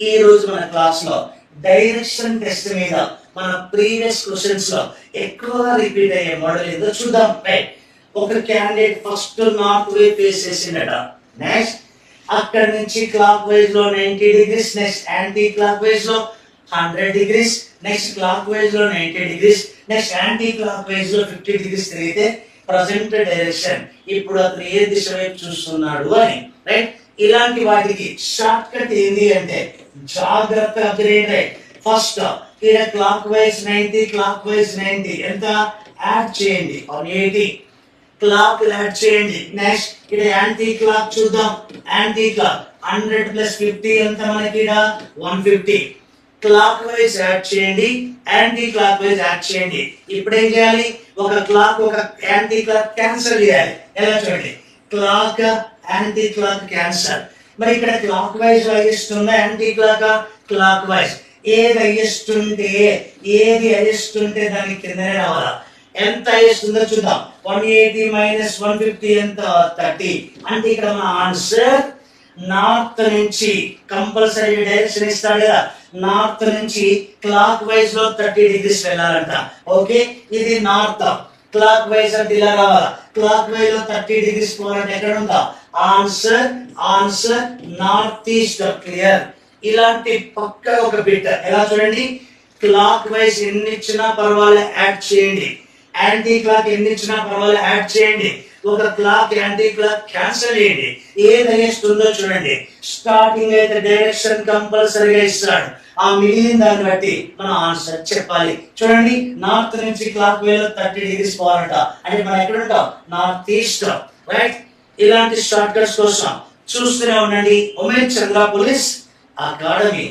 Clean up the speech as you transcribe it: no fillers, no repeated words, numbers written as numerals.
ఈ రోజు మన క్లాస్ లో డైరెక్షన్ టెస్ట్ మీద మన ప్రీవియస్ క్వశ్చన్స్ లో ఎక్కువగా రిపీట్ అయ్యే మోడల్ ఏదో చూద్దాం. రైట్, ఒక క్యాండిడేట్ ఫస్ట్ నార్త్ వే ఫేస్ చేసిండట. నెక్స్ట్ అక్కడ నుంచి క్లాక్ వైజ్ లో 90 degrees, next anti clock wise లో 100 డిగ్రీస్, నెక్స్ట్ క్లాక్ వైజ్ లో 90 degrees, next anti clock wise లో 50 డిగ్రీస్ తిరిగితే ప్రజెంట్ డైరెక్షన్ ఇప్పుడు అతను ఏ దిశ వైపు చూస్తున్నాడు అని. రైట్, ఇలాంటి వాటికి షార్ట్ కట్ ఏంది అంటే జాగ్రత్తగా రైట్. ఫస్ట్ ఇక్కడ క్లాక్ వైజ్ 90, క్లాక్ వైజ్ 90 ఎంత యాడ్ చేయండి 180 క్లాక్ యాడ్ చేయండి. నెక్స్ట్ ఇక్కడ యాంటీ క్లాక్ చూద్దాం. యాంటీ క్లాక్ 100 ప్లస్ 50 ఎంత మనకి 150 క్లాక్ వైజ్ యాడ్ చేయండి, యాంటీ క్లాక్ వైజ్ యాడ్ చేయండి. ఇప్పుడు ఏం చేయాలి, ఒక క్లాక్ ఒక యాంటీ క్లాక్ క్యాన్సిల్ చేయాలి. ఎలా చూడండి, క్లాక్ యాంటీ క్లాక్ క్యాన్సల్. మరి ఇక్కడ క్లాక్ వైజ్ హైయెస్ట్ ఉందా, యాంటీ క్లాక్ క్లాక్ వైజ్. ఏది హైయెస్ట్ ఉంటే దానికి కిందనే రావాలా. ఎంత హైయెస్ట్ ఉందో చూద్దాం. 180 మైనస్ 150 ఎంత 30. అంటే ఇక్కడ మన ఆన్సర్ నార్త్ నుంచి కంపల్సరీ డైరెక్షన్ ఇస్తాడు కదా, నార్త్ నుంచి క్లాక్ వైజ్ లో 30 డిగ్రీస్ వెళ్ళాలంట. ఓకే, ఇది నార్త్. క్లాక్ వైజ్ అంటే ఇలా రావాలా, క్లాక్ వైజ్ లో 30 డిగ్రీస్ పోవాలంటే ఎక్కడ ఉందా ఆన్సర్ నార్త్ ఈస్ట్. క్లియర్. ఇలాంటి పక్క ఒక బిట్ ఎలా చూడండి, క్లాక్ వైజ్ ఎన్ని ఇచ్చినా పర్వాలేదు యాడ్ చేయండి, యాంటీ క్లాక్ ఎన్ని ఇచ్చినా పర్వాలేదు యాడ్ చేయండి, ఒక క్లాక్ యాంటీ క్లాక్ క్యాన్సిల్ చేయండి. ఏది హైయెస్ట్ ఉందో చూడండి. స్టార్టింగ్ అయితే డైరెక్షన్ కంపల్సరీగా ఇస్తాడు, ఆ మిగిలిన దాన్ని బట్టి మనం ఆన్సర్ చెప్పాలి. చూడండి, నార్త్ నుంచి క్లాక్ వేలో 30 డిగ్రీస్ పోవాలంట. అంటే మనం ఎక్కడ ఉంటాం, నార్త్ ఈస్ట్. రైట్, ఇలాంటి షార్ట్ కట్స్ కోసం చూస్తూనే ఉండండి ఉమేష్ చంద్ర పోలీస్ అకాడమీ.